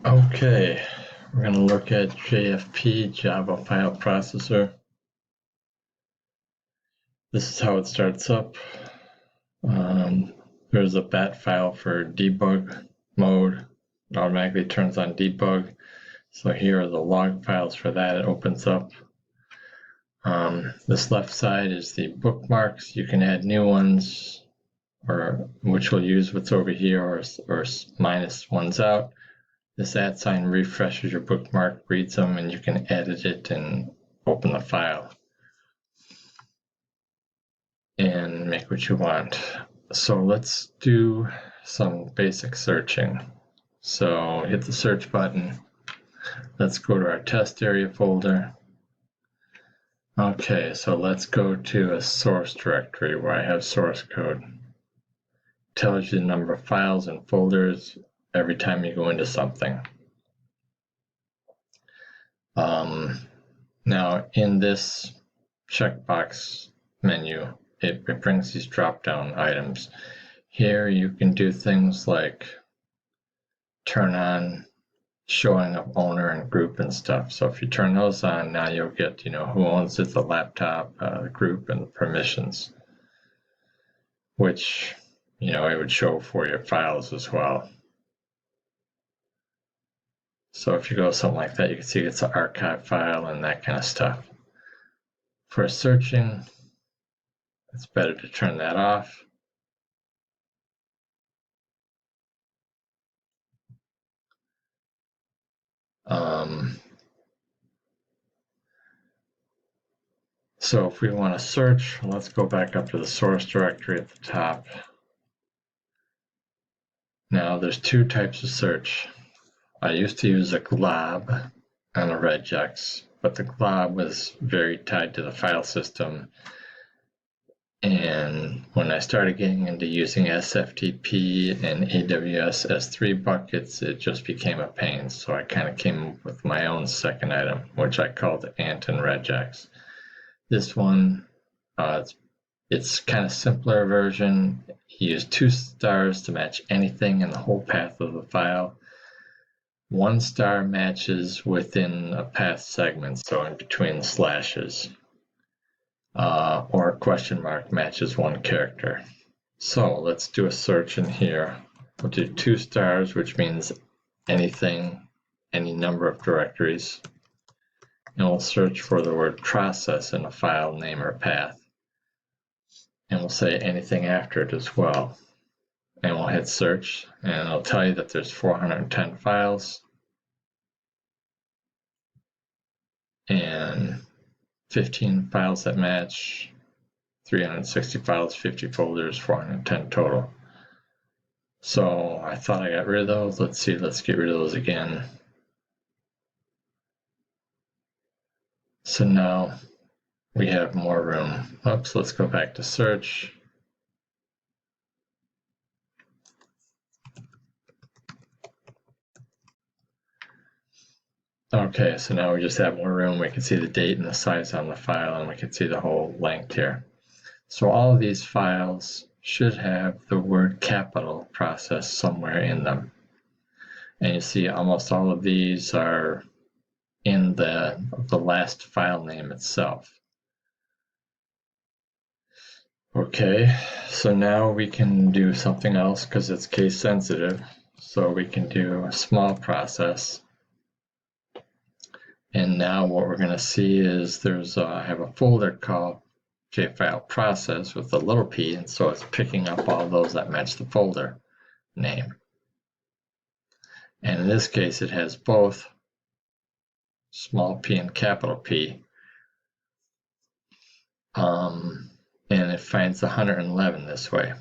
Okay, we're going to look at JFP, Java File Processor. This is how it starts up. There's a bat file for debug mode. It automatically turns on debug. So here are the log files for that. It opens up. This left side is the bookmarks. You can add new ones, or which will use what's over here, or minus ones out. This @ sign refreshes your bookmark, reads them, and you can edit it and open the file and make what you want. So let's do some basic searching. So hit the search button. Let's go to our test area folder. Okay, so let's go to a source directory where I have source code. It tells you the number of files and folders every time you go into something. Now in this checkbox menu, it brings these drop-down items. Here you can do things like turn on showing of owner and group and stuff. So if you turn those on, now you'll get, who owns it, the laptop, the group, and the permissions, which, it would show for your files as well. So if you go something like that, you can see it's an archive file and that kind of stuff. For searching, it's better to turn that off. So if we want to search, let's go back up to the source directory at the top. Now there's two types of search. I used to use a glob and a regex, but the glob was very tied to the file system. And when I started getting into using SFTP and AWS S3 buckets, it just became a pain. So I kind of came up with my own second item, which I called Ant and regex. This one, it's kind of simpler version. You use 2 stars to match anything in the whole path of the file. 1 star matches within a path segment, so in between slashes. Or a question mark matches 1 character. So let's do a search in here. We'll do 2 stars, which means anything, any number of directories. And we'll search for the word process in a file name or path. And we'll say anything after it as well. And we'll hit search, and it'll tell you that there's 410 files. And 15 files that match, 360 files, 50 folders, 410 total. So I thought I got rid of those. Let's see, let's get rid of those again. So now we have more room. Oops, let's go back to search. Okay, so now we just have more room. We can see the date and the size on the file, and we can see the whole length here. So all of these files should have the word capital process somewhere in them. And you see almost all of these are in the last file name itself. Okay, so now we can do something else because it's case sensitive. So we can do a small process. And now what we're going to see is I have a folder called JFile process with a little p, and so it's picking up all those that match the folder name. And in this case, it has both small p and capital P. And it finds 111 this way.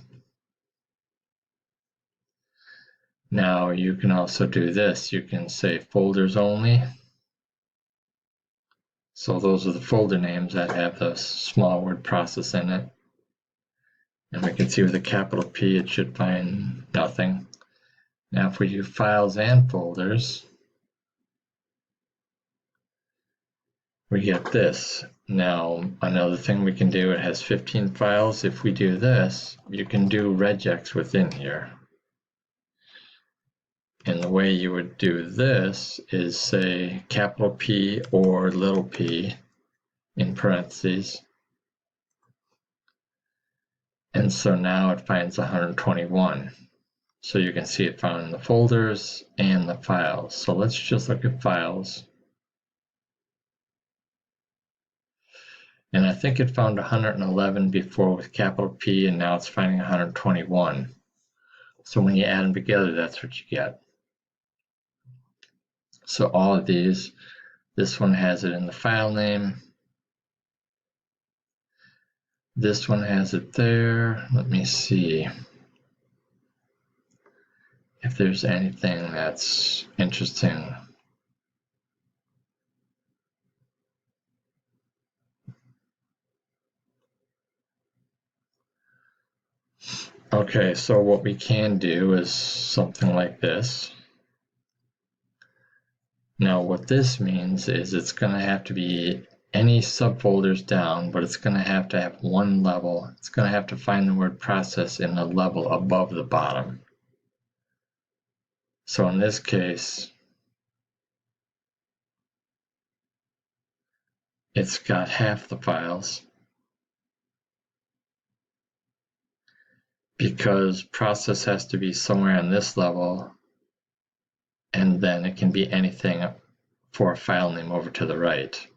Now you can also do this. You can say folders only. So those are the folder names that have the small word process in it. And we can see with a capital P, it should find nothing. Now if we do files and folders, we get this. Now another thing we can do, it has 15 files. If we do this, you can do regex within here. And the way you would do this is say capital P or little p in parentheses. And so now it finds 121. So you can see it found in the folders and the files. So let's just look at files. And I think it found 111 before with capital P, and now it's finding 121. So when you add them together, that's what you get. So all of these, this one has it in the file name. This one has it there. Let me see if there's anything that's interesting. Okay, so what we can do is something like this. Now what this means is it's going to have to be any subfolders down, but it's going to have one level. It's going to have to find the word process in the level above the bottom. So in this case, it's got half the files because process has to be somewhere on this level, and then it can be anything for a file name over to the right.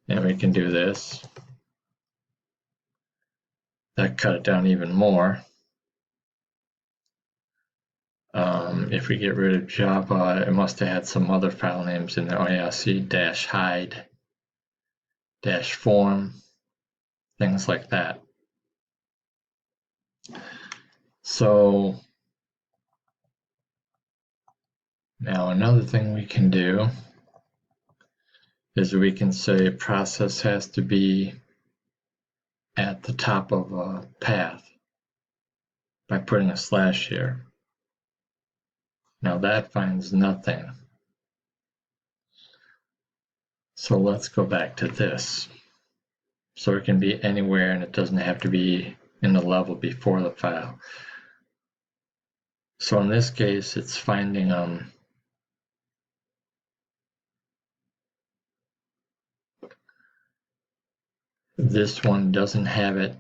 And we can do this. That cut it down even more. If we get rid of Java, it must have had some other file names in there. Oh yeah, see, dash hide, dash form, things like that. So now another thing we can do is we can say process has to be at the top of a path by putting a slash here. Now that finds nothing. So let's go back to this. So it can be anywhere and it doesn't have to be in the level before the file. So in this case, it's finding this one doesn't have it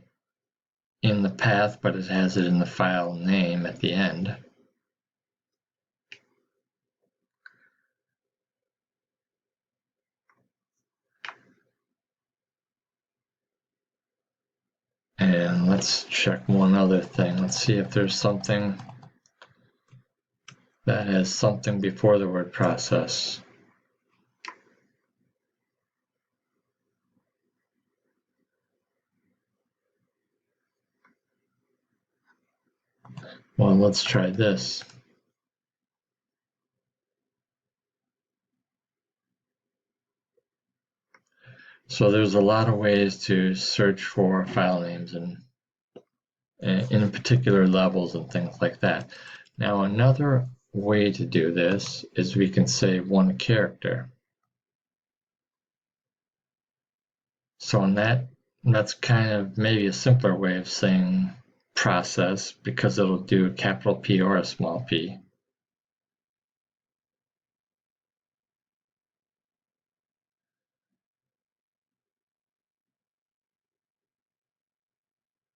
in the path, but it has it in the file name at the end. And let's check one other thing. Let's see if there's something that has something before the word process. Well, let's try this. So there's a lot of ways to search for file names and in particular levels and things like that. Now another way to do this is we can say one character. So in that's kind of maybe a simpler way of saying process because it'll do a capital P or a small p.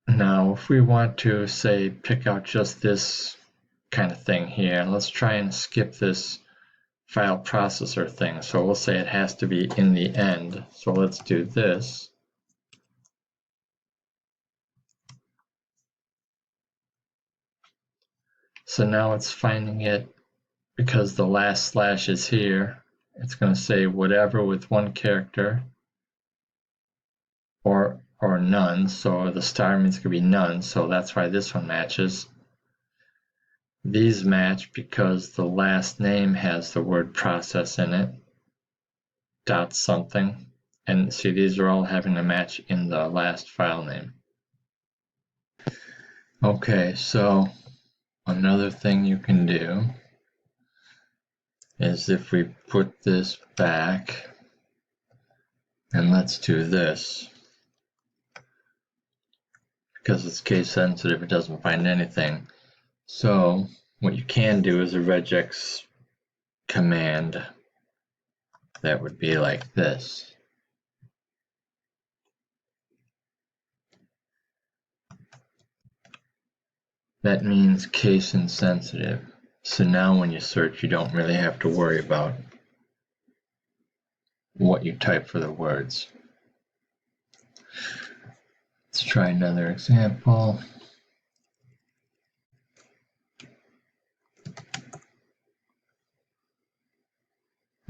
Now if we want to say pick out just this kind of thing here, and let's try and skip this file processor thing. So we'll say it has to be in the end. So let's do this. So now it's finding it because the last slash is here. It's going to say whatever with one character or none. So the star means it could be none. So that's why this one matches. These match because the last name has the word process in it, dot something. And see, these are all having to match in the last file name. Okay, so another thing you can do is if we put this back, and let's do this, because it's case sensitive, it doesn't find anything. So what you can do is a regex command that would be like this. That means case insensitive. So now when you search, you don't really have to worry about what you type for the words. Let's try another example.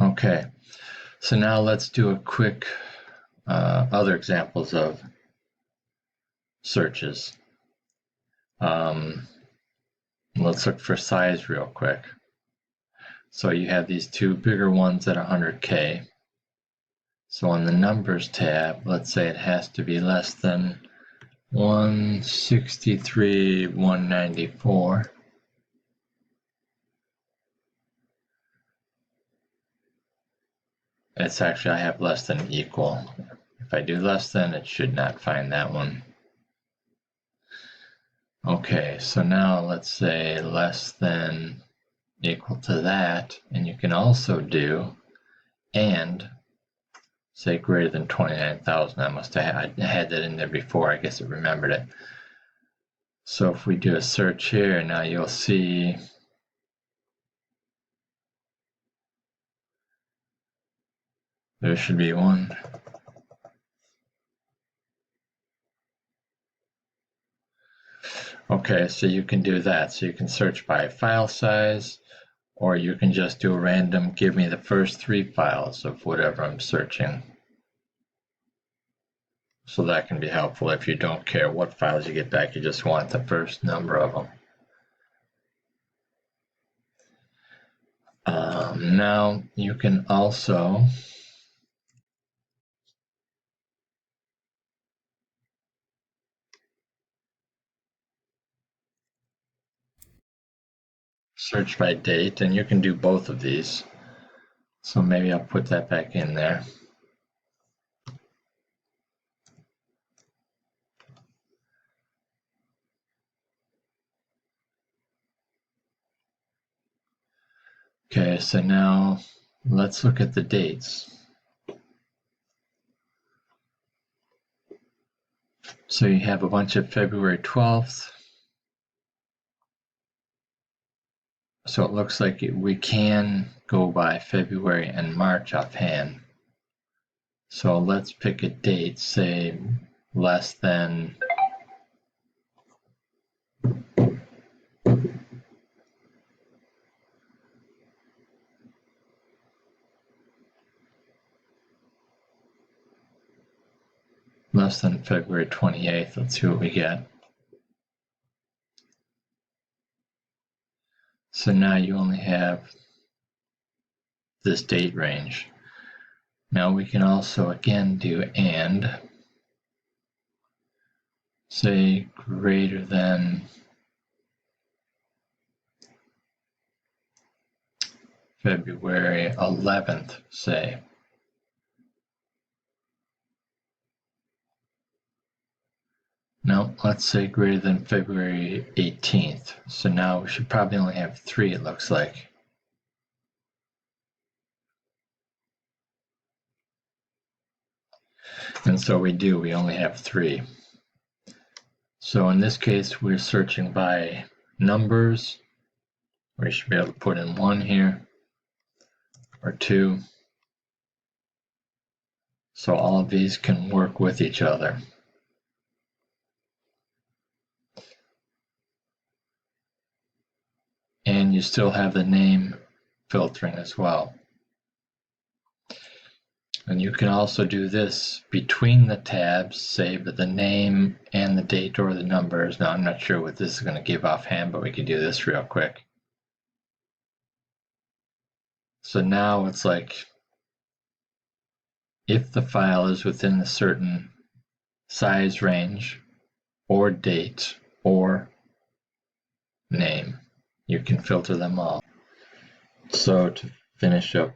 Okay, so now let's do a quick other examples of searches. Let's look for size real quick. So you have these two bigger ones at 100K. So on the numbers tab, let's say it has to be less than 163,194. It's actually, I have less than equal. If I do less than, it should not find that one. Okay, so now let's say less than equal to that, and you can also do and say greater than 29,000. I must have had that in there before. I guess it remembered it. So if we do a search here, now you'll see there should be one. Okay, so you can do that. So you can search by file size, or you can just do a random, give me the first 3 files of whatever I'm searching. So that can be helpful if you don't care what files you get back, you just want the first number of them. Now you can also search by date, and you can do both of these. So maybe I'll put that back in there. Okay, so now let's look at the dates. So you have a bunch of February 12th. So it looks like we can go by February and March offhand. So let's pick a date, say less than February 28th. Let's see what we get. So now you only have this date range. Now we can also again do and, say greater than February 11th, say. No, let's say greater than February 18th. So now we should probably only have 3, it looks like. And so we do, we only have 3. So in this case, we're searching by numbers. We should be able to put in 1 here, or 2. So all of these can work with each other. And you still have the name filtering as well. And you can also do this between the tabs, say the name and the date or the numbers. Now I'm not sure what this is going to give offhand, but we can do this real quick. So now it's like if the file is within a certain size range or date or name, you can filter them all. So to finish up,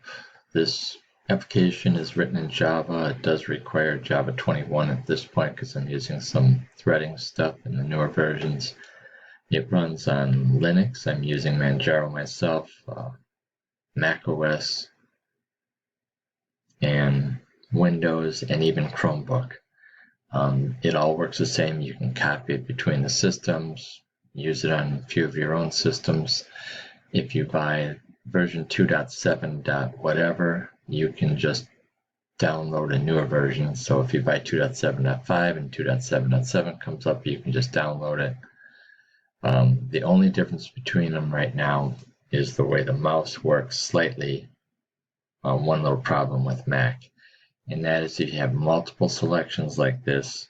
this application is written in Java. It does require Java 21 at this point because I'm using some threading stuff in the newer versions. It runs on Linux. I'm using Manjaro myself, Mac OS, and Windows, and even Chromebook. It all works the same. You can copy it between the systems, use it on a few of your own systems. If you buy version 2.7. whatever, you can just download a newer version. So if you buy 2.7.5 and 2.7.7 comes up, you can just download it. The only difference between them right now is the way the mouse works slightly. One little problem with Mac, and that is if you have multiple selections like this,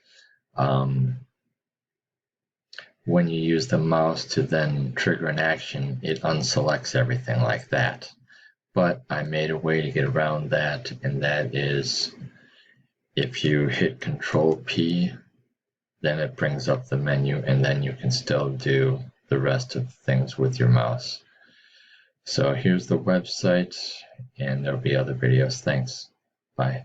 when you use the mouse to then trigger an action, it unselects everything like that. But I made a way to get around that, and that is if you hit Control P, then it brings up the menu, and then you can still do the rest of the things with your mouse. So here's the website, and there'll be other videos. Thanks. Bye.